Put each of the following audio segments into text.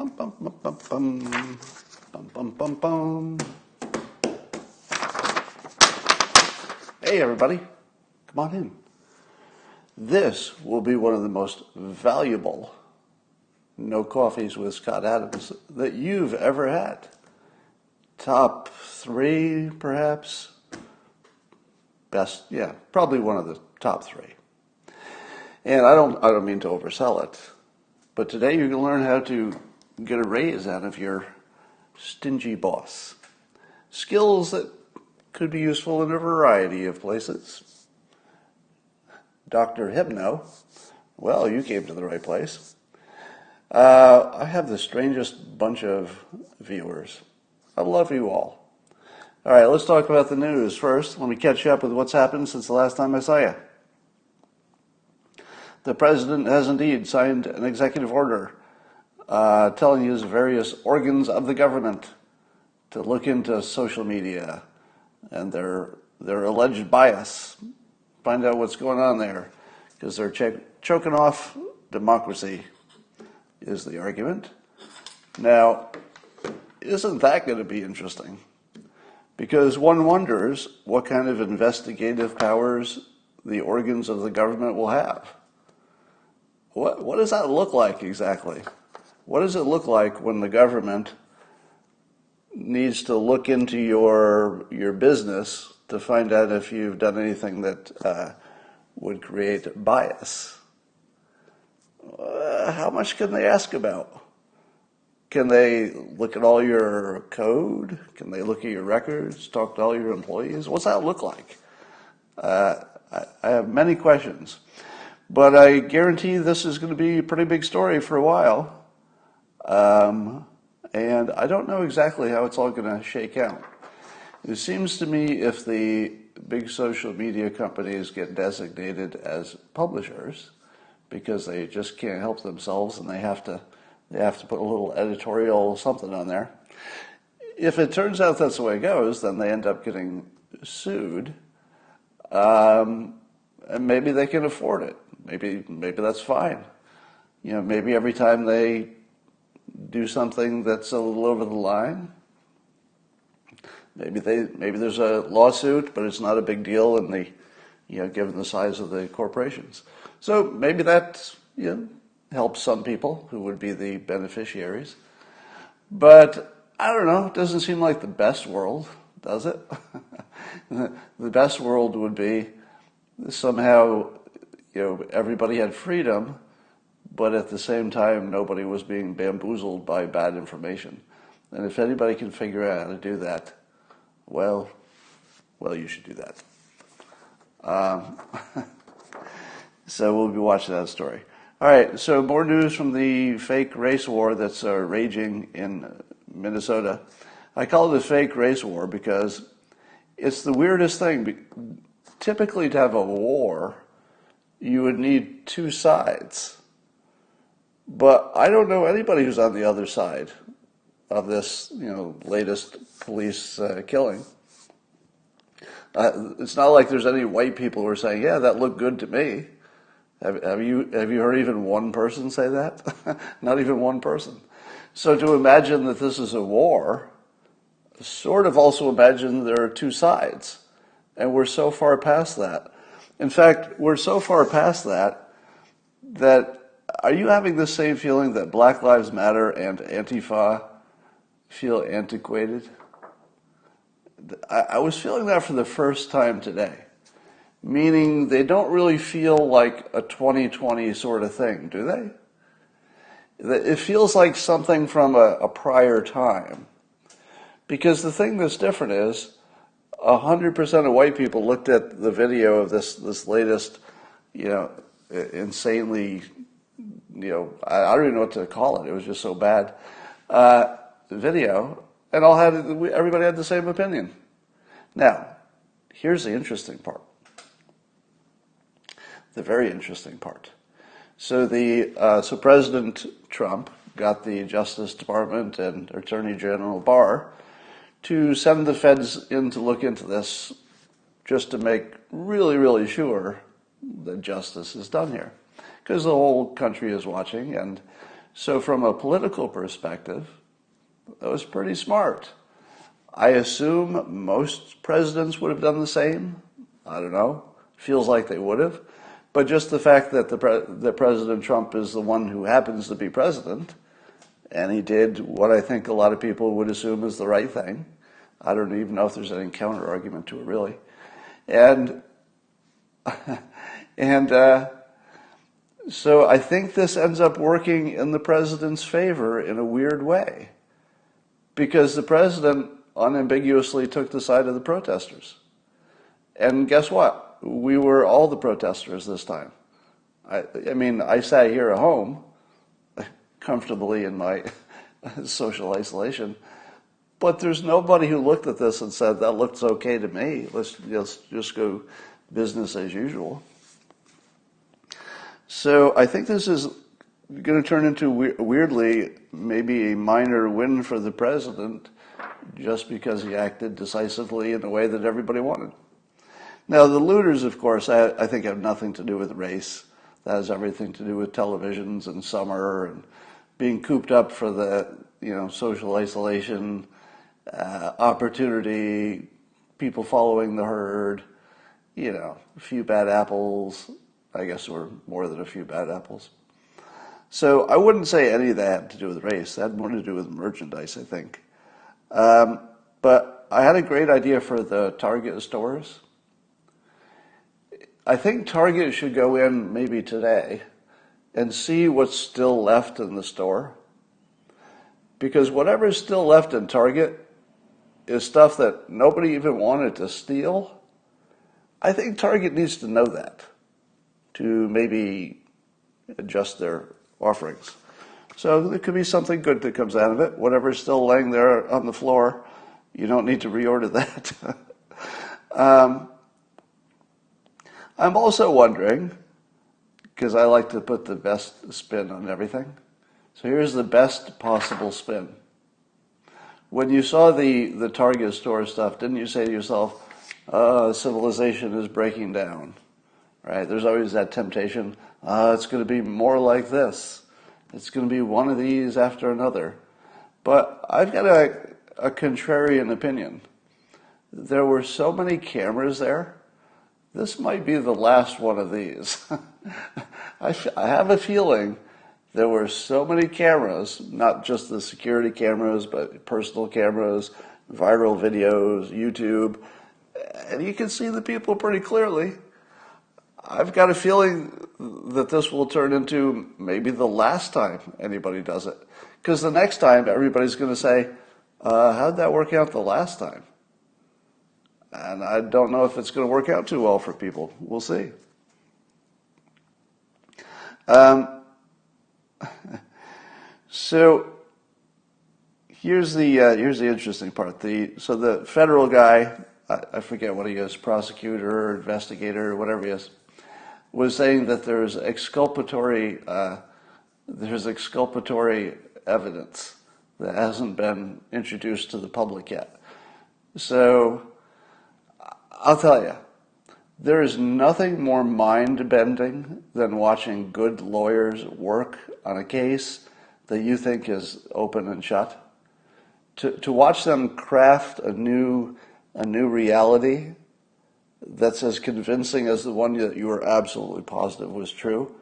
Bum, bum, bum, bum, bum. Bum, bum, bum, bum. Hey, everybody. Come on in. This will be one of the most valuable No Coffees with Scott Adams that you've ever had. Top 3, perhaps. Best, yeah, probably one of the top 3. And I don't mean to oversell it, but today you're going to learn how to get a raise out of your stingy boss. Skills that could be useful in a variety of places. Dr. Hypno, well, you came to the right place. I have the strangest bunch of viewers. I love you all. All right, let's talk about the news first. Let me catch you up with what's happened since the last time I saw you. The president has indeed signed an executive order telling his various organs of the government to look into social media and their alleged bias, find out what's going on there, because they're choking off democracy, is the argument. Now, isn't that going to be interesting? Because one wonders what kind of investigative powers the organs of the government will have. What does that look like exactly? What does it look like when the government needs to look into your business to find out if you've done anything that would create bias? How much can they ask about? Can they look at all your code? Can they look at your records, talk to all your employees? What's that look like? I have many questions, but I guarantee this is going to be a pretty big story for a while. And I don't know exactly how it's all going to shake out. It seems to me if the big social media companies get designated as publishers because they just can't help themselves and they have to put a little editorial something on there. If it turns out that's the way it goes, then they end up getting sued. And maybe they can afford it. Maybe that's fine. You know, maybe every time they do something that's a little over the line, maybe there's a lawsuit, but it's not a big deal in the, given the size of the corporations. So maybe that, helps some people who would be the beneficiaries. But I don't know, it doesn't seem like the best world, does it? The best world would be somehow, everybody had freedom, but at the same time, nobody was being bamboozled by bad information. And if anybody can figure out how to do that, well, you should do that. So we'll be watching that story. All right, so more news from the fake race war that's raging in Minnesota. I call it a fake race war because it's the weirdest thing. Typically, to have a war, you would need two sides. But I don't know anybody who's on the other side of this, latest police killing. It's not like there's any white people who are saying, "Yeah, that looked good to me." Have you heard even one person say that? Not even one person. So to imagine that this is a war, sort of also imagine there are two sides, and we're so far past that. In fact, we're so far past that are you having the same feeling that Black Lives Matter and Antifa feel antiquated? I was feeling that for the first time today, meaning they don't really feel like a 2020 sort of thing, do they? It feels like something from a prior time. Because the thing that's different is 100% of white people looked at the video of this latest, insanely, I don't even know what to call it. It was just so bad. Video, and everybody had the same opinion. Now, here's the interesting part. The very interesting part. So so President Trump got the Justice Department and Attorney General Barr to send the feds in to look into this, just to make really, really sure that justice is done here. Because the whole country is watching, and So from a political perspective, that was pretty smart. I assume most presidents would have done the same. I don't know. Feels like they would have. But just the fact that that President Trump is the one who happens to be president, and he did what I think a lot of people would assume is the right thing. I don't even know if there's any counter argument to it, really. And so I think this ends up working in the president's favor in a weird way, because the president unambiguously took the side of the protesters. And guess what? We were all the protesters this time. I mean, I sat here at home, comfortably in my social isolation, but there's nobody who looked at this and said, that looks okay to me. Let's just go business as usual. So I think this is going to turn into, weirdly, maybe a minor win for the president, just because he acted decisively in a way that everybody wanted. Now, the looters, of course, I think have nothing to do with race. That has everything to do with televisions and summer and being cooped up for the, social isolation, opportunity, people following the herd, a few bad apples. I guess there were more than a few bad apples. So I wouldn't say any of that had to do with race. That had more to do with merchandise, I think. But I had a great idea for the Target stores. I think Target should go in maybe today and see what's still left in the store. Because whatever's still left in Target is stuff that nobody even wanted to steal. I think Target needs to know that to maybe adjust their offerings. So there could be something good that comes out of it. Whatever's still laying there on the floor, you don't need to reorder that. I'm also wondering, because I like to put the best spin on everything. So here's the best possible spin. When you saw the Target store stuff, didn't you say to yourself, civilization is breaking down, right? There's always that temptation. It's going to be more like this. It's going to be one of these after another. But I've got a contrarian opinion. There were so many cameras there. This might be the last one of these. I have a feeling there were so many cameras, not just the security cameras, but personal cameras, viral videos, YouTube, and you can see the people pretty clearly. I've got a feeling that this will turn into maybe the last time anybody does it. Because the next time, everybody's going to say, how'd that work out the last time? And I don't know if it's going to work out too well for people. We'll see. So here's the interesting part. So the federal guy, I forget what he is, prosecutor or investigator or whatever he is, was saying that there's exculpatory evidence that hasn't been introduced to the public yet. So I'll tell you, there is nothing more mind-bending than watching good lawyers work on a case that you think is open and shut. To watch them craft a new reality that's as convincing as the one that you were absolutely positive was true.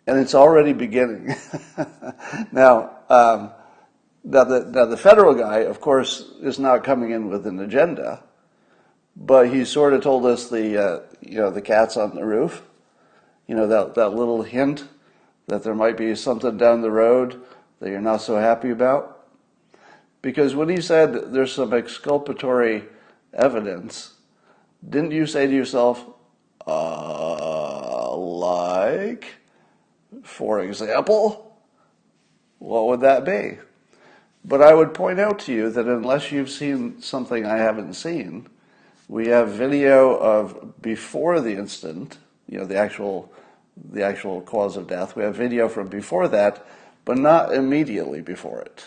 And it's already beginning. Now the federal guy, of course, is not coming in with an agenda, but he sort of told us the cat's on the roof. That little hint that there might be something down the road that you're not so happy about. Because when he said there's some exculpatory evidence, didn't you say to yourself, like, for example, what would that be? But I would point out to you that unless you've seen something I haven't seen, we have video of before the incident, the actual cause of death. We have video from before that, but not immediately before it.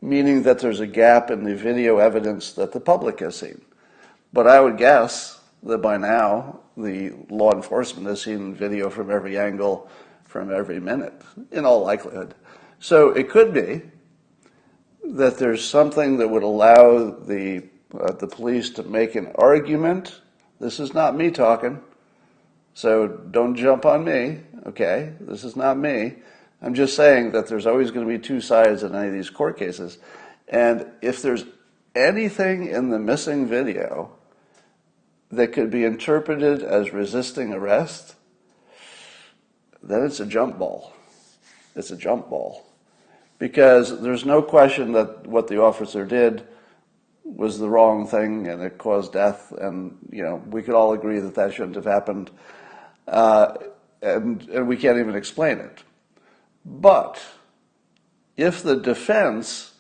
Meaning that there's a gap in the video evidence that the public has seen. But I would guess that by now, the law enforcement has seen video from every angle, from every minute, in all likelihood. So it could be that there's something that would allow the police to make an argument. This is not me talking, so don't jump on me, okay? This is not me. I'm just saying that there's always going to be two sides in any of these court cases. And if there's anything in the missing video that could be interpreted as resisting arrest, then it's a jump ball. It's a jump ball. Because there's no question that what the officer did was the wrong thing and it caused death, and we could all agree that that shouldn't have happened, and we can't even explain it. But if the defense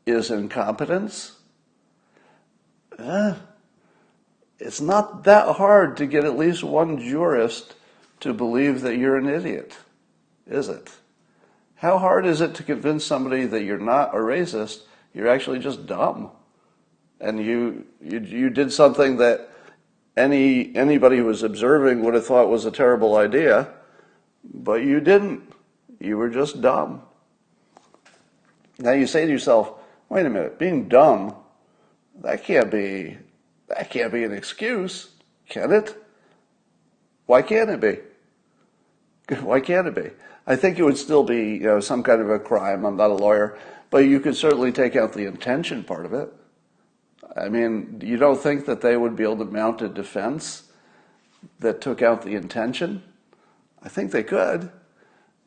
is incompetence, it's not that hard to get at least one jurist to believe that you're an idiot, is it? How hard is it to convince somebody that you're not a racist, you're actually just dumb? And you did something that anybody who was observing would have thought was a terrible idea, but you didn't. You were just dumb. Now you say to yourself, wait a minute, being dumb, that can't be an excuse, can it? Why can't it be? Why can't it be? I think it would still be, some kind of a crime. I'm not a lawyer, but you could certainly take out the intention part of it. I mean, you don't think that they would be able to mount a defense that took out the intention? I think they could.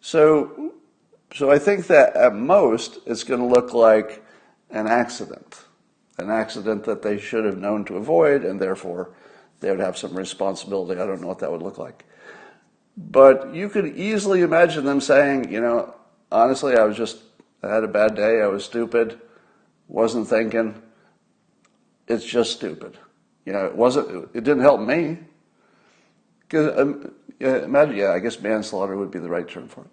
So I think that at most it's going to look like an accident that they should have known to avoid, and therefore they would have some responsibility. I don't know what that would look like. But you could easily imagine them saying, honestly, I had a bad day, I was stupid, wasn't thinking, it's just stupid. It didn't help me. Because imagine, I guess manslaughter would be the right term for it.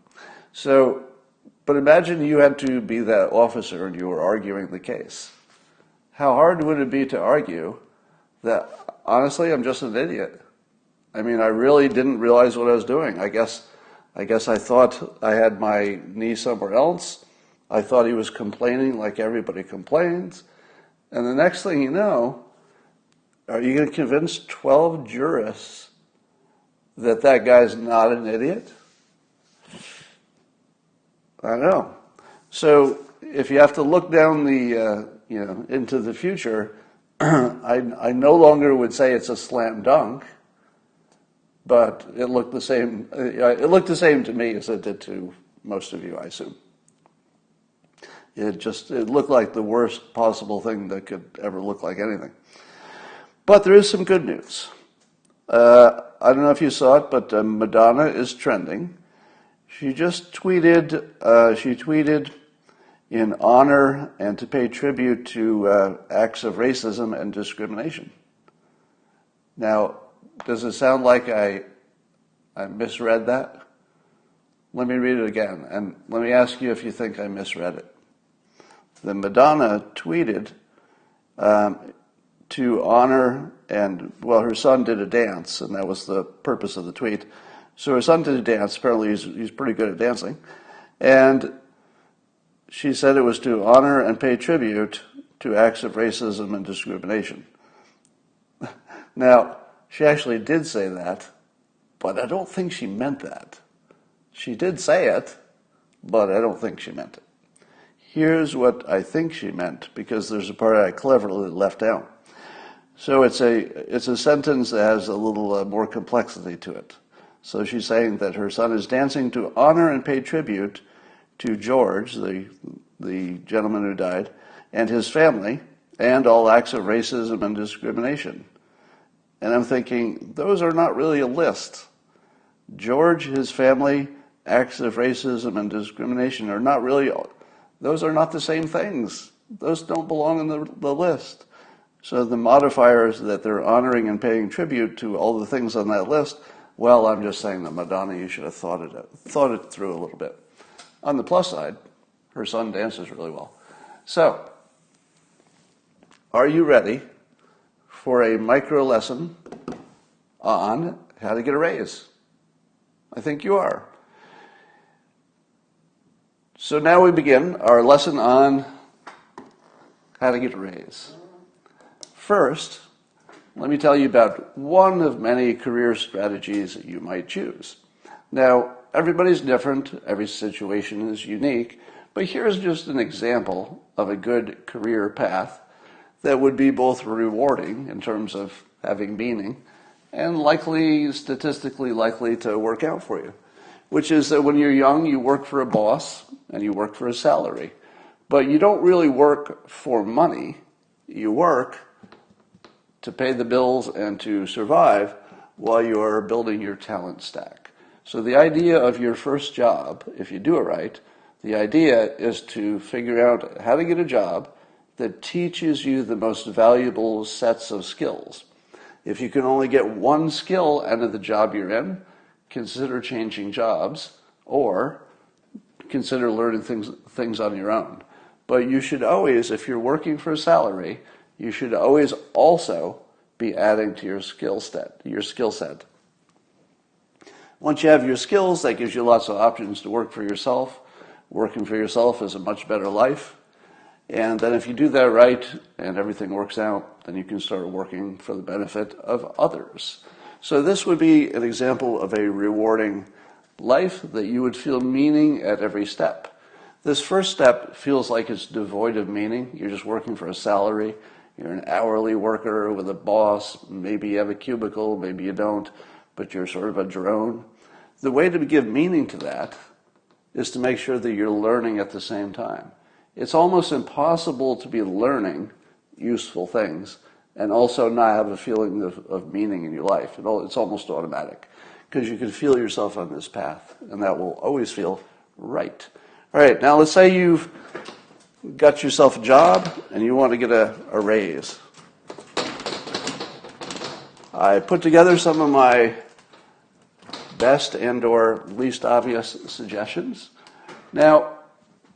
So, but imagine you had to be that officer and you were arguing the case. How hard would it be to argue that, honestly, I'm just an idiot? I mean, I really didn't realize what I was doing. I guess I thought I had my knee somewhere else. I thought he was complaining like everybody complains. And the next thing you know, are you going to convince 12 jurists that guy's not an idiot? I don't know. So if you have to look down the, into the future, I no longer would say it's a slam dunk, but it looked the same. It looked the same to me as it did to most of you, I assume. It looked like the worst possible thing that could ever look like anything. But there is some good news. I don't know if you saw it, but Madonna is trending. She just tweeted in honor and to pay tribute to acts of racism and discrimination. Now, does it sound like I misread that? Let me read it again, and let me ask you if you think I misread it. The Madonna tweeted to honor, and her son did a dance, and that was the purpose of the tweet. So her son did a dance. Apparently he's pretty good at dancing. And she said it was to honor and pay tribute to acts of racism and discrimination. Now, she actually did say that, but I don't think she meant that. She did say it, but I don't think she meant it. Here's what I think she meant, because there's a part I cleverly left out. So it's a sentence that has a little more complexity to it. So she's saying that her son is dancing to honor and pay tribute to George, the gentleman who died, and his family, and all acts of racism and discrimination. And I'm thinking, those are not really a list. George, his family, acts of racism and discrimination are not really, those are not the same things. Those don't belong in the list. So the modifiers that they're honoring and paying tribute to all the things on that list, well, I'm just saying that Madonna, you should have thought it through a little bit. On the plus side, her son dances really well. So, are you ready for a micro lesson on how to get a raise? I think you are. So now we begin our lesson on how to get a raise. First, let me tell you about one of many career strategies that you might choose. Now, everybody's different, every situation is unique, but here's just an example of a good career path that would be both rewarding in terms of having meaning and likely, statistically likely to work out for you, which is that when you're young, you work for a boss and you work for a salary, but you don't really work for money. You work to pay the bills and to survive while you're building your talent stack. So the idea of your first job, if you do it right, the idea is to figure out how to get a job that teaches you the most valuable sets of skills. If you can only get one skill out of the job you're in, consider changing jobs or consider learning things on your own. But you should always, if you're working for a salary, you should always also be adding to your skill set. Once you have your skills, that gives you lots of options to work for yourself. Working for yourself is a much better life. And then if you do that right and everything works out, then you can start working for the benefit of others. So this would be an example of a rewarding life that you would feel meaning at every step. This first step feels like it's devoid of meaning. You're just working for a salary. You're an hourly worker with a boss. Maybe you have a cubicle, maybe you don't, but you're sort of a drone. The way to give meaning to that is to make sure that you're learning at the same time. It's almost impossible to be learning useful things and also not have a feeling of meaning in your life. It's almost automatic because you can feel yourself on this path, and that will always feel right. All right, now let's say you've got yourself a job and you want to get a raise. I put together some of my best and or least obvious suggestions. Now,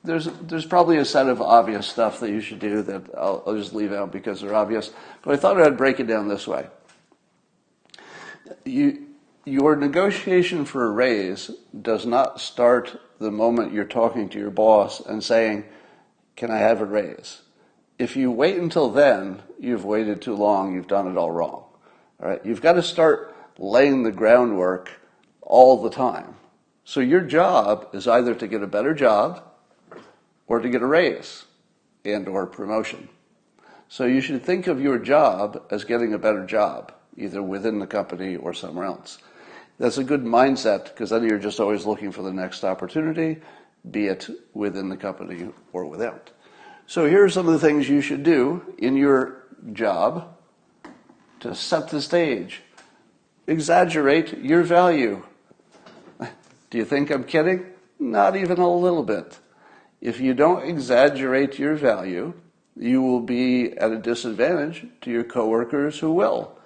there's probably a set of obvious stuff that you should do that I'll just leave out because they're obvious, but I thought I'd break it down this way. Your negotiation for a raise does not start the moment you're talking to your boss and saying, "Can I have a raise?" If you wait until then, you've waited too long, you've done it all wrong. All right? You've got to start laying the groundwork all the time. So your job is either to get a better job or to get a raise and or promotion. So you should think of your job as getting a better job, either within the company or somewhere else. That's a good mindset because then you're just always looking for the next opportunity, be it within the company or without. So here are some of the things you should do in your job to set the stage. Exaggerate your value. Do you think I'm kidding? Not even a little bit. If you don't exaggerate your value, you will be at a disadvantage to your coworkers who will,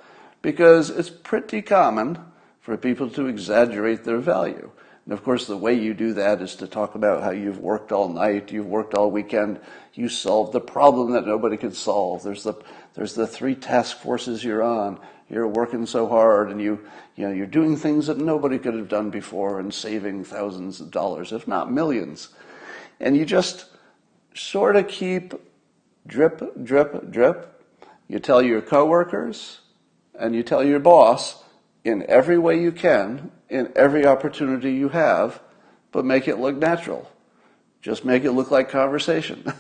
because it's pretty common for people to exaggerate their value. And of course, the way you do that is to talk about how you've worked all night, you've worked all weekend, you solved the problem that nobody could solve. There's the 3 task forces you're on. You're working so hard, and you're doing things that nobody could have done before, and saving thousands of dollars, if not millions. And you just sort of keep drip, drip, drip. You tell your coworkers, and you tell your boss in every way you can, in every opportunity you have, but make it look natural. Just make it look like conversation.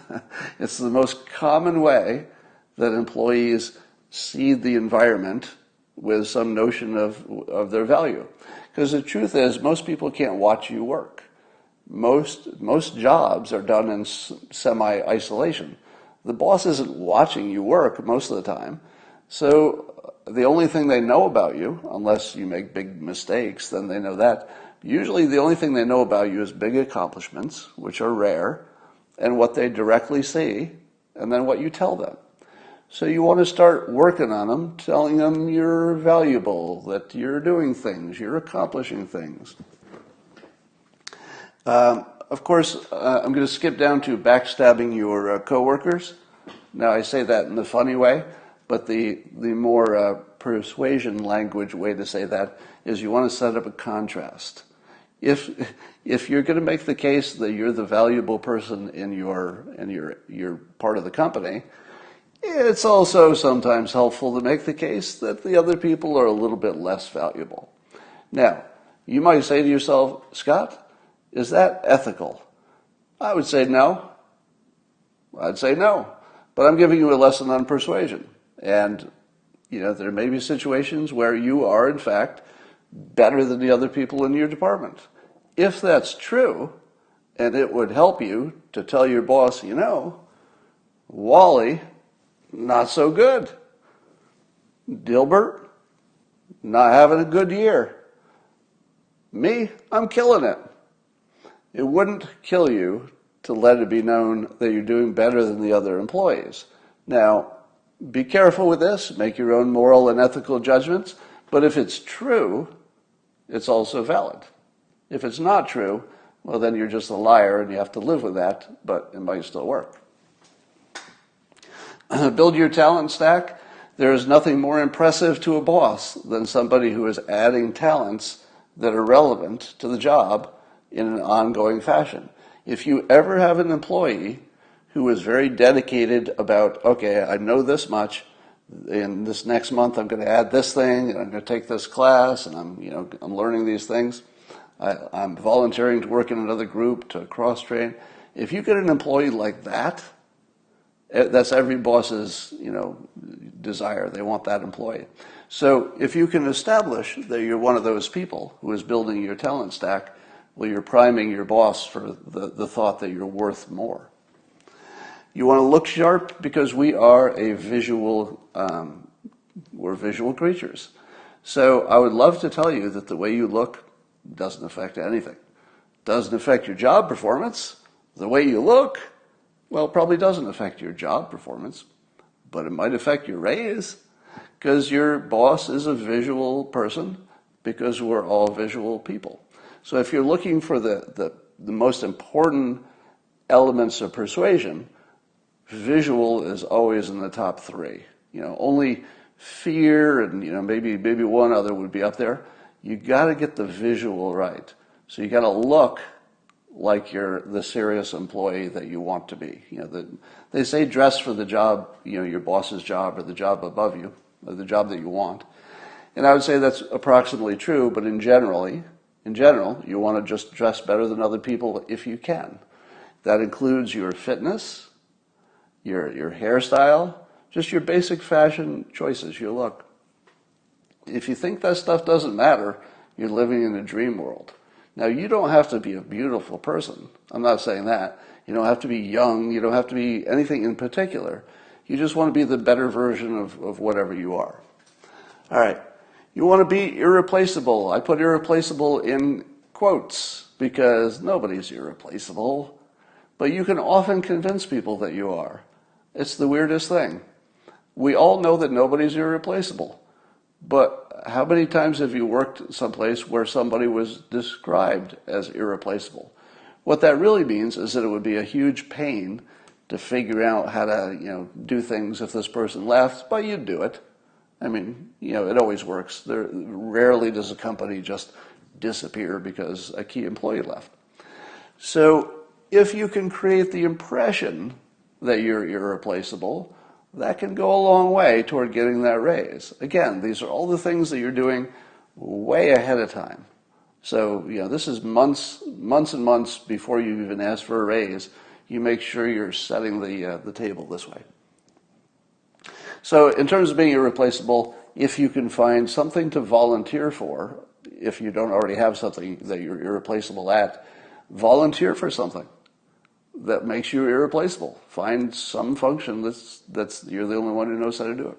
It's the most common way that employees seed the environment with some notion of their value. Because the truth is, most people can't watch you work. Most jobs are done in semi-isolation. The boss isn't watching you work most of the time. So the only thing they know about you, unless you make big mistakes, then they know that. Usually the only thing they know about you is big accomplishments, which are rare, and what they directly see, and then what you tell them. So you want to start working on them, telling them you're valuable, that you're doing things, you're accomplishing things. Of course, I'm going to skip down to backstabbing your coworkers. Now, I say that in the funny way, but the more persuasion language way to say that is you want to set up a contrast. if you're going to make the case that you're the valuable person in your part of the company, it's also sometimes helpful to make the case that the other people are a little bit less valuable. Now, you might say to yourself, Scott, is that ethical? I would say no. I'd say no. But I'm giving you a lesson on persuasion. And, there may be situations where you are, in fact, better than the other people in your department. If that's true, and it would help you to tell your boss, Wally, not so good. Dilbert, not having a good year. Me, I'm killing it. It wouldn't kill you to let it be known that you're doing better than the other employees. Now, be careful with this. Make your own moral and ethical judgments. But if it's true, it's also valid. If it's not true, well, then you're just a liar and you have to live with that, but it might still work. Build your talent stack. There is nothing more impressive to a boss than somebody who is adding talents that are relevant to the job in an ongoing fashion. If you ever have an employee who is very dedicated about, okay, I know this much, in this next month I'm going to add this thing, and I'm going to take this class, and I'm learning these things. I'm volunteering to work in another group to cross-train. If you get an employee like that, that's every boss's, desire. They want that employee. So if you can establish that you're one of those people who is building your talent stack, well, you're priming your boss for the thought that you're worth more. You want to look sharp because we are we're visual creatures. So I would love to tell you that the way you look doesn't affect anything. Doesn't affect your job performance. The way you look, well, probably doesn't affect your job performance, but it might affect your raise because your boss is a visual person because we're all visual people. So if you're looking for the most important elements of persuasion, visual is always in the top three. Only fear and maybe one other would be up there. You got to get the visual right. So you got to look like you're the serious employee that you want to be. They say dress for the job, your boss's job or the job above you, or the job that you want. And I would say that's approximately true, but in general, you want to just dress better than other people if you can. That includes your fitness, your hairstyle, just your basic fashion choices, your look. If you think that stuff doesn't matter, you're living in a dream world. Now, you don't have to be a beautiful person. I'm not saying that. You don't have to be young. You don't have to be anything in particular. You just want to be the better version of whatever you are. All right. You want to be irreplaceable. I put irreplaceable in quotes because nobody's irreplaceable. But you can often convince people that you are. It's the weirdest thing. We all know that nobody's irreplaceable. But how many times have you worked someplace where somebody was described as irreplaceable? What that really means is that it would be a huge pain to figure out how to, do things if this person left, but you'd do it. I mean, it always works. Rarely does a company just disappear because a key employee left. So if you can create the impression that you're irreplaceable, that can go a long way toward getting that raise. Again, these are all the things that you're doing way ahead of time. So, this is months and months before you even ask for a raise. You make sure you're setting the table this way. So in terms of being irreplaceable, if you can find something to volunteer for, if you don't already have something that you're irreplaceable at, volunteer for something that makes you irreplaceable. Find some function that's you're the only one who knows how to do it.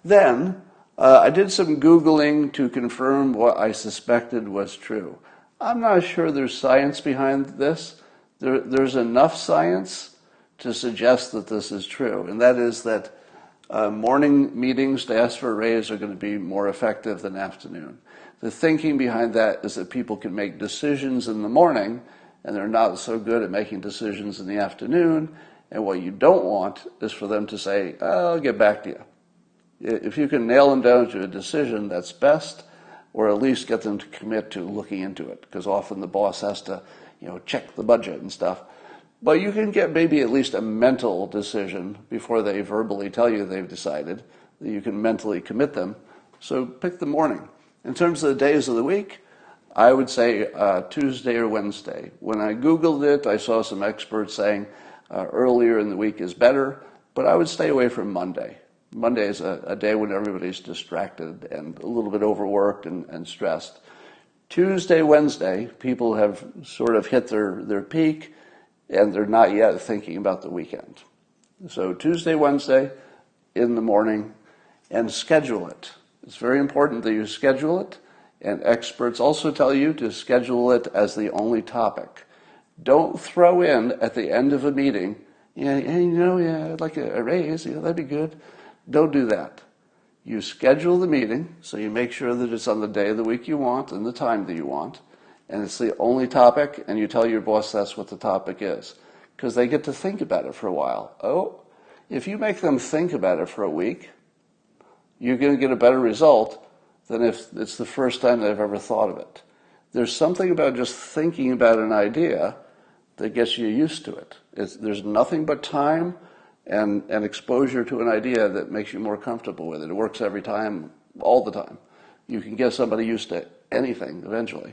Then I did some Googling to confirm what I suspected was true. I'm not sure there's science behind this. There's enough science to suggest that this is true, and that is that morning meetings to ask for a raise are going to be more effective than afternoon. The thinking behind that is that people can make decisions in the morning, and they're not so good at making decisions in the afternoon, and what you don't want is for them to say, I'll get back to you. If you can nail them down to a decision, that's best, or at least get them to commit to looking into it, because often the boss has to, check the budget and stuff. But you can get maybe at least a mental decision before they verbally tell you they've decided, that you can mentally commit them. So pick the morning. In terms of the days of the week, I would say Tuesday or Wednesday. When I Googled it, I saw some experts saying earlier in the week is better, but I would stay away from Monday. Monday is a day when everybody's distracted and a little bit overworked and stressed. Tuesday, Wednesday, people have sort of hit their peak, and they're not yet thinking about the weekend. So Tuesday, Wednesday, in the morning, and schedule it. It's very important that you schedule it, and experts also tell you to schedule it as the only topic. Don't throw in at the end of a meeting, I'd like a raise, that'd be good. Don't do that. You schedule the meeting, so you make sure that it's on the day of the week you want and the time that you want, and it's the only topic, and you tell your boss that's what the topic is, because they get to think about it for a while. Oh, if you make them think about it for a week, you're going to get a better result than if it's the first time they've ever thought of it. There's something about just thinking about an idea that gets you used to it. There's nothing but time and exposure to an idea that makes you more comfortable with it. It works every time, all the time. You can get somebody used to anything eventually.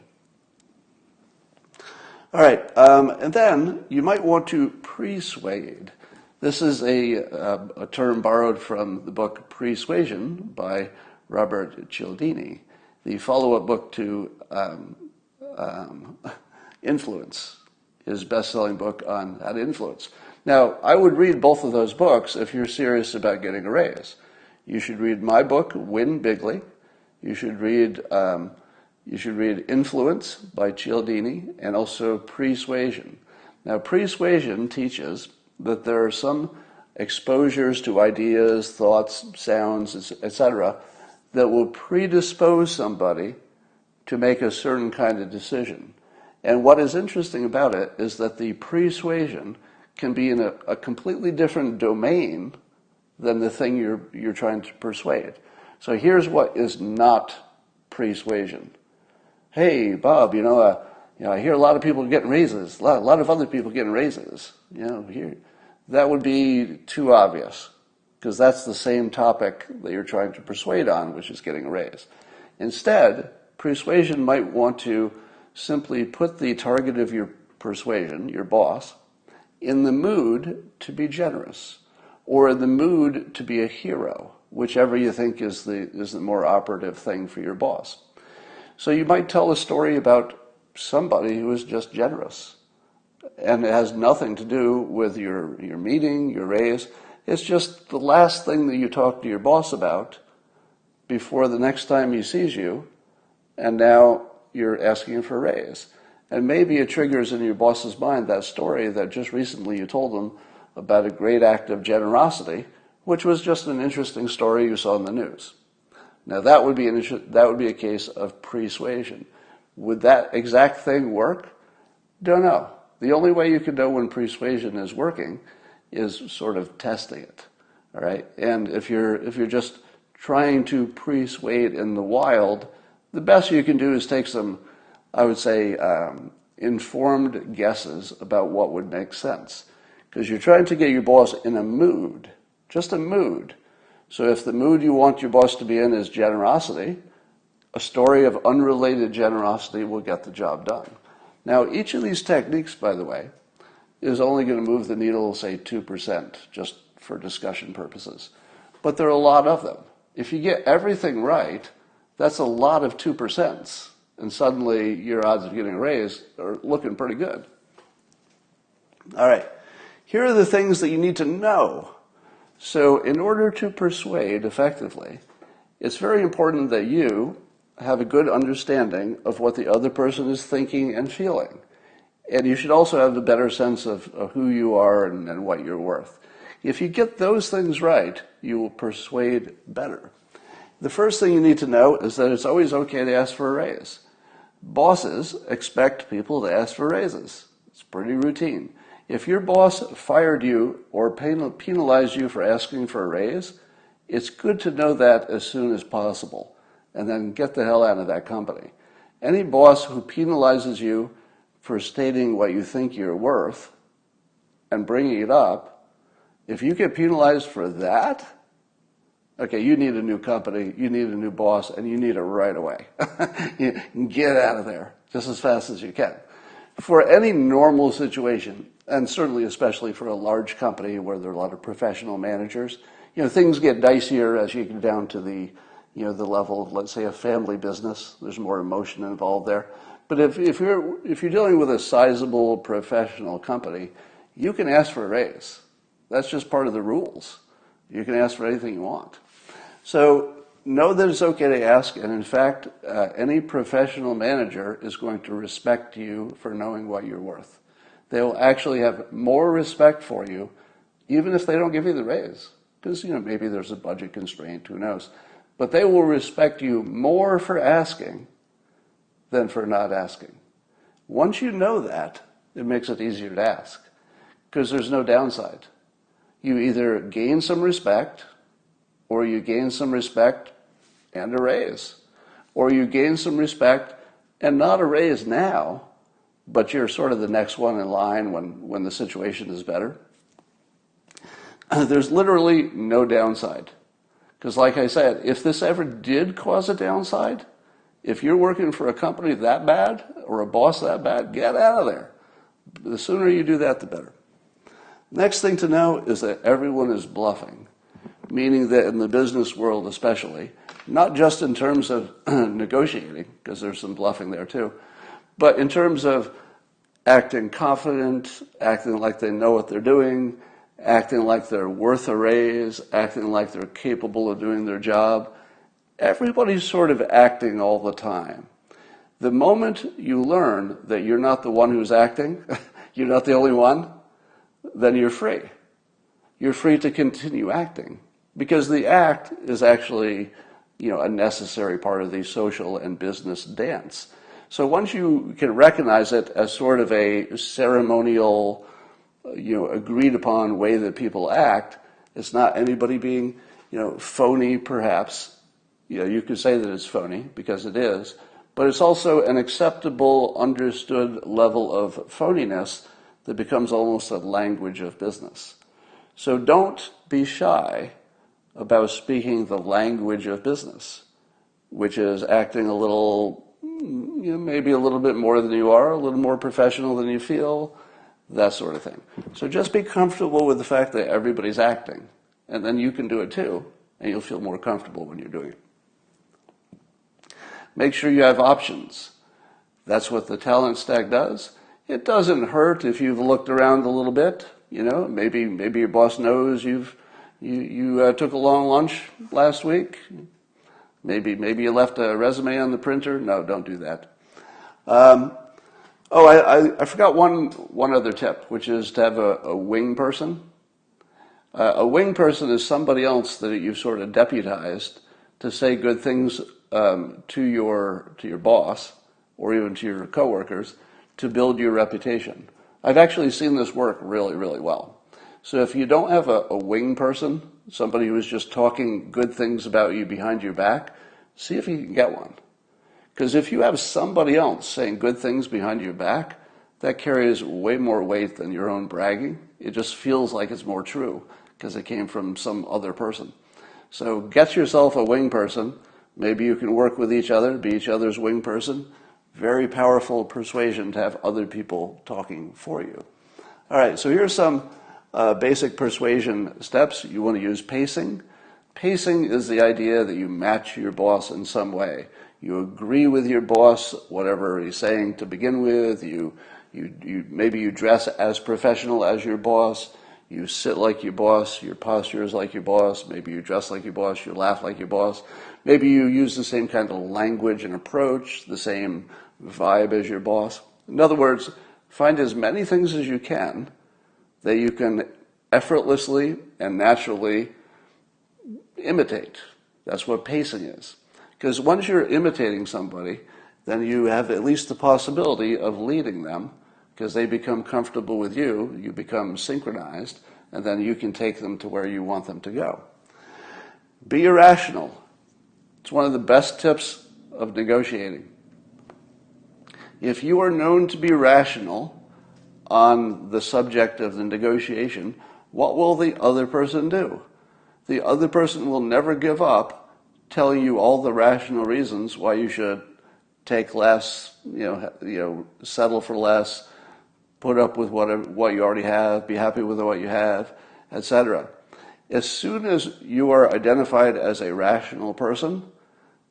All right, and then you might want to persuade. This is a term borrowed from the book Persuasion by Robert Cialdini, the follow-up book to Influence, his best-selling book on how to influence. Now, I would read both of those books if you're serious about getting a raise. You should read my book, Win Bigly. You should read Influence by Cialdini, and also Persuasion. Now, Persuasion teaches that there are some exposures to ideas, thoughts, sounds, etc., that will predispose somebody to make a certain kind of decision. And what is interesting about it is that the persuasion can be in a completely different domain than the thing you're trying to persuade. So here's what is not persuasion. Hey, Bob, I hear a lot of people getting raises, a lot of other people getting raises. That would be too obvious, because that's the same topic that you're trying to persuade on, which is getting a raise. Instead, persuasion might want to simply put the target of your persuasion, your boss, in the mood to be generous, or in the mood to be a hero, whichever you think is the more operative thing for your boss. So you might tell a story about somebody who is just generous, and it has nothing to do with your meeting, your raise. It's just the last thing that you talk to your boss about before the next time he sees you, and now you're asking him for a raise. And maybe it triggers in your boss's mind that story that just recently you told him about a great act of generosity, which was just an interesting story you saw in the news. Now that would be a case of persuasion. Would that exact thing work? Don't know. The only way you can know when persuasion is working is sort of testing it. All right? And if you're just trying to persuade in the wild, the best you can do is take some, I would say, informed guesses about what would make sense. Because you're trying to get your boss in a mood, just a mood. So if the mood you want your boss to be in is generosity, a story of unrelated generosity will get the job done. Now, each of these techniques, by the way, is only going to move the needle, say, 2%, just for discussion purposes. But there are a lot of them. If you get everything right, that's a lot of 2%, and suddenly your odds of getting a raise are looking pretty good. All right, here are the things that you need to know. So in order to persuade effectively, it's very important that you have a good understanding of what the other person is thinking and feeling. And you should also have a better sense of who you are and what you're worth. If you get those things right, you will persuade better. The first thing you need to know is that it's always okay to ask for a raise. Bosses expect people to ask for raises. It's pretty routine. If your boss fired you or penalized you for asking for a raise, it's good to know that as soon as possible. and then get the hell out of that company. Any boss who penalizes you for stating what you think you're worth and bringing it up, if you get penalized for that, okay, you need a new company, you need a new boss, and you need it right away. Get out of there just as fast as you can. For any normal situation, and certainly especially for a large company where there are a lot of professional managers, things get dicier as you get down to the level of, let's say, a family business. There's more emotion involved there. But if you're dealing with a sizable professional company, you can ask for a raise. That's just part of the rules. You can ask for anything you want. So know that it's okay to ask, and in fact, any professional manager is going to respect you for knowing what you're worth. They will actually have more respect for you, even if they don't give you the raise. Because, maybe there's a budget constraint, who knows. But they will respect you more for asking than for not asking. Once you know that, it makes it easier to ask, because there's no downside. You either gain some respect, or you gain some respect and a raise. Or you gain some respect and not a raise now, but you're sort of the next one in line when the situation is better. There's literally no downside. Because like I said, if this ever did cause a downside, if you're working for a company that bad or a boss that bad, get out of there. The sooner you do that, the better. Next thing to know is that everyone is bluffing, meaning that in the business world especially, not just in terms of negotiating, because there's some bluffing there too, but in terms of acting confident, acting like they know what they're doing, acting like they're worth a raise, acting like they're capable of doing their job. Everybody's sort of acting all the time. The moment you learn that you're not the one who's acting, you're not the only one, then you're free. You're free to continue acting, because the act is actually, a necessary part of the social and business dance. So once you can recognize it as sort of a ceremonial, agreed upon way that people act, it's not anybody being, phony perhaps. You could say that it's phony, because it is, but it's also an acceptable, understood level of phoniness that becomes almost a language of business. So don't be shy about speaking the language of business, which is acting a little, maybe a little bit more than you are, a little more professional than you feel, that sort of thing. So just be comfortable with the fact that everybody's acting, and then you can do it too, and you'll feel more comfortable when you're doing it. Make sure you have options. That's what the talent stack does. It doesn't hurt if you've looked around a little bit. Maybe your boss knows you took a long lunch last week. Maybe you left a resume on the printer. No, don't do that. I forgot one other tip, which is to have a wing person. A wing person is somebody else that you've sort of deputized to say good things to your boss, or even to your coworkers, to build your reputation. I've actually seen this work really, really well. So if you don't have a wing person, somebody who is just talking good things about you behind your back, see if you can get one. Because if you have somebody else saying good things behind your back, that carries way more weight than your own bragging. It just feels like it's more true because it came from some other person. So get yourself a wing person. Maybe you can work with each other, be each other's wing person. Very powerful persuasion to have other people talking for you. All right, so here's some basic persuasion steps. You want to use pacing. Pacing is the idea that you match your boss in some way. You agree with your boss, whatever he's saying to begin with. Maybe you dress as professional as your boss. You sit like your boss. Your posture is like your boss. Maybe you dress like your boss. You laugh like your boss. Maybe you use the same kind of language and approach, the same vibe as your boss. In other words, find as many things as you can that you can effortlessly and naturally imitate. That's what pacing is. Because once you're imitating somebody, then you have at least the possibility of leading them, because they become comfortable with you, you become synchronized, and then you can take them to where you want them to go. Be irrational. It's one of the best tips of negotiating. If you are known to be rational on the subject of the negotiation, what will the other person do? The other person will never give up telling you all the rational reasons why you should take less, settle for less, put up with what you already have, be happy with what you have, etc. As soon as you are identified as a rational person,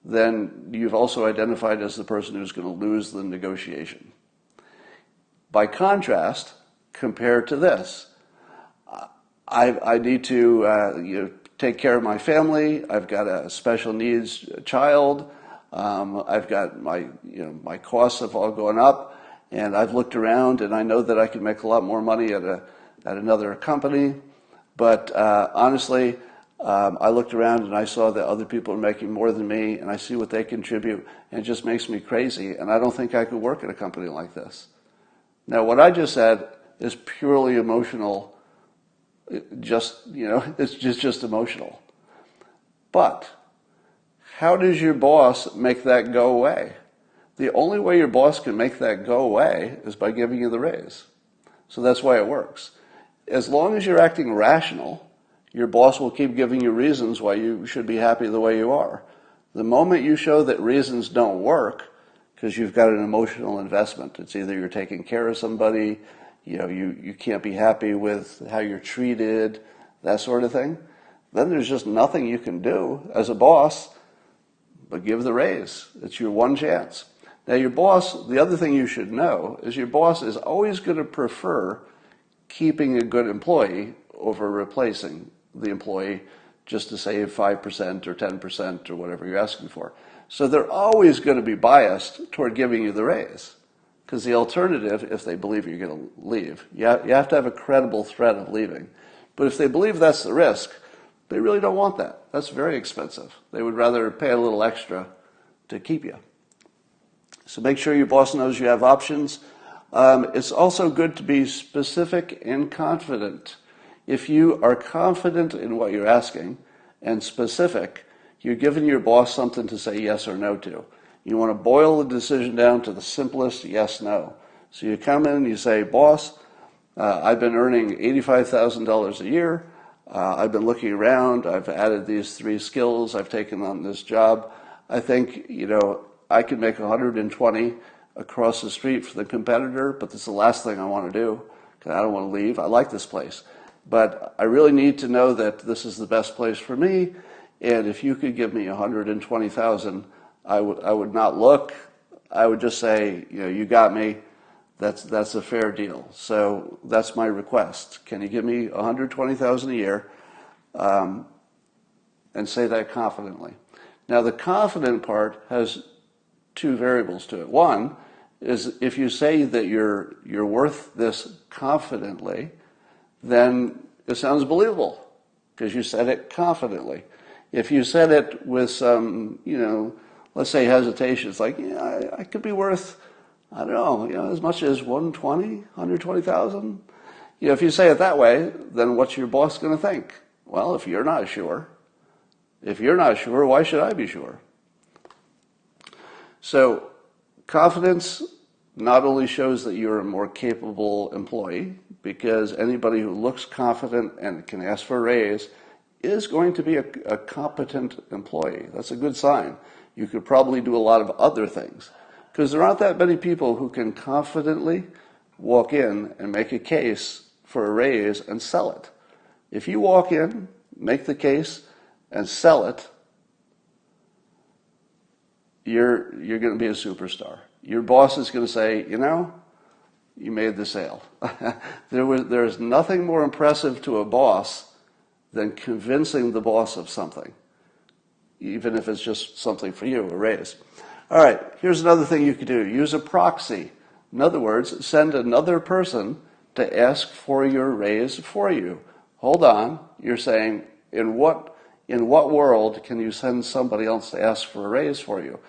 then you've also identified as the person who's going to lose the negotiation. By contrast, compared to this, I need to take care of my family. I've got a special needs child. I've got my costs have all gone up, and I've looked around and I know that I can make a lot more money at another company. But honestly, I looked around and I saw that other people are making more than me, and I see what they contribute, and it just makes me crazy. And I don't think I could work at a company like this. Now, what I just said is purely emotional. It's just emotional. But how does your boss make that go away? The only way your boss can make that go away is by giving you the raise. So that's why it works. As long as you're acting rational, your boss will keep giving you reasons why you should be happy the way you are. The moment you show that reasons don't work, because you've got an emotional investment, it's either you're taking care of somebody, you can't be happy with how you're treated, that sort of thing, then there's just nothing you can do as a boss but give the raise. It's your one chance. Now your boss, the other thing you should know is your boss is always going to prefer keeping a good employee over replacing the employee just to save 5% or 10% or whatever you're asking for. So they're always going to be biased toward giving you the raise. Because the alternative, if they believe you're going to leave, you have to have a credible threat of leaving. But if they believe that's the risk, they really don't want that. That's very expensive. They would rather pay a little extra to keep you. So make sure your boss knows you have options. It's also good to be specific and confident. If you are confident in what you're asking and specific, you're giving your boss something to say yes or no to. You want to boil the decision down to the simplest yes, no. So you come in and you say, boss, I've been earning $85,000 a year. I've been looking around. I've added these 3 skills. I've taken on this job. I think, I could make 120 across the street for the competitor, but that's the last thing I want to do because I don't want to leave. I like this place. But I really need to know that this is the best place for me. And if you could give me 120,000, I would not look. I would just say, you got me. That's a fair deal. So that's my request. Can you give me 120,000 a year? And say that confidently. Now the confident part has 2 variables to it. One is if you say that you're worth this confidently, then it sounds believable because you said it confidently. If you said it with some, let's say hesitation, it's like, I could be worth, I don't know, as much as 120,000. If you say it that way, then what's your boss going to think? Well, if you're not sure, why should I be sure? So confidence not only shows that you're a more capable employee, because anybody who looks confident and can ask for a raise is going to be a competent employee. That's a good sign. You could probably do a lot of other things, because there aren't that many people who can confidently walk in and make a case for a raise and sell it. If you walk in, make the case, and sell it, you're going to be a superstar. Your boss is going to say, you made the sale. There's nothing more impressive to a boss than convincing the boss of something, even if it's just something for you, a raise. All right, here's another thing you could do. Use a proxy. In other words, send another person to ask for your raise for you. Hold on, you're saying, in what world can you send somebody else to ask for a raise for you?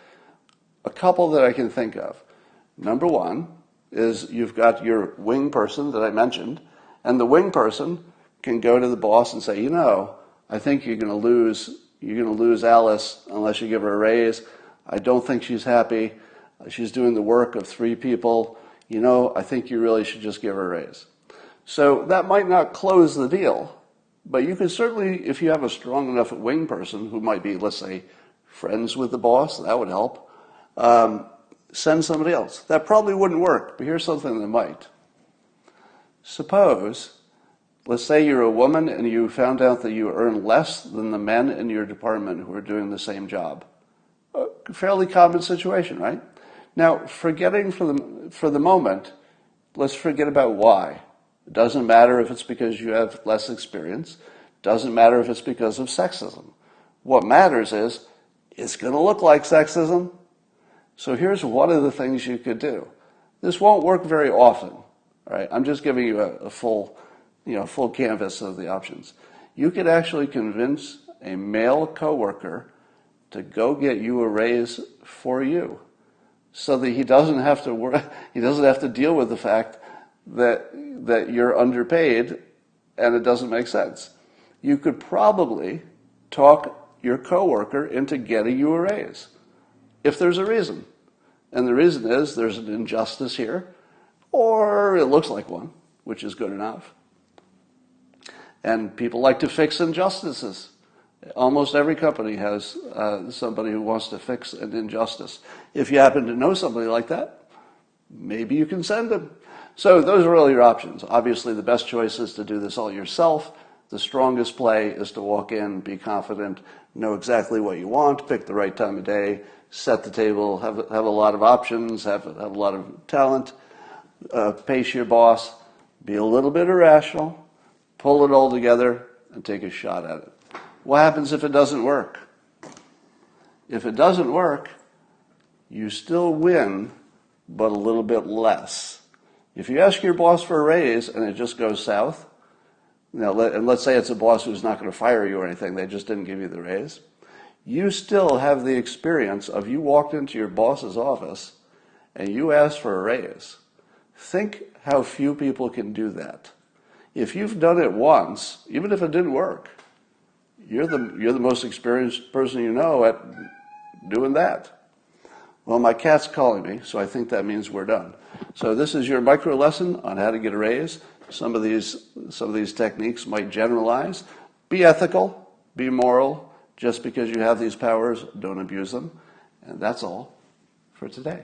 A couple that I can think of. Number one is you've got your wing person that I mentioned, and the wing person can go to the boss and say, I think you're going to lose you're going to lose Alice unless you give her a raise. I don't think she's happy. She's doing the work of 3 people. I think you really should just give her a raise. So that might not close the deal, but you can certainly, if you have a strong enough wing person who might be, let's say, friends with the boss, that would help, send somebody else. That probably wouldn't work, but here's something that might. Suppose, let's say you're a woman and you found out that you earn less than the men in your department who are doing the same job. A fairly common situation, right? Now, forgetting for the moment, let's forget about why. It doesn't matter if it's because you have less experience. It doesn't matter if it's because of sexism. What matters is, it's going to look like sexism. So here's one of the things you could do. This won't work very often, right? I'm just giving you a full canvas of the options. You could actually convince a male coworker to go get you a raise for you, so that he doesn't have to deal with the fact that you're underpaid and it doesn't make sense. You could probably talk your coworker into getting you a raise, if there's a reason. And the reason is there's an injustice here, or it looks like one, which is good enough. And people like to fix injustices. Almost every company has somebody who wants to fix an injustice. If you happen to know somebody like that, maybe you can send them. So those are really your options. Obviously, the best choice is to do this all yourself. The strongest play is to walk in, be confident, know exactly what you want, pick the right time of day, set the table, have a lot of options, have a lot of talent, pace your boss, be a little bit irrational, pull it all together, and take a shot at it. What happens if it doesn't work? If it doesn't work, you still win, but a little bit less. If you ask your boss for a raise and it just goes south, and let's say it's a boss who's not going to fire you or anything, they just didn't give you the raise, you still have the experience of you walked into your boss's office and you asked for a raise. Think how few people can do that. If you've done it once, even if it didn't work, you're the most experienced person you know at doing that. Well, my cat's calling me, so I think that means we're done. So this is your micro lesson on how to get a raise. Some of these techniques might generalize. Be ethical, be moral. Just because you have these powers, don't abuse them. And that's all for today.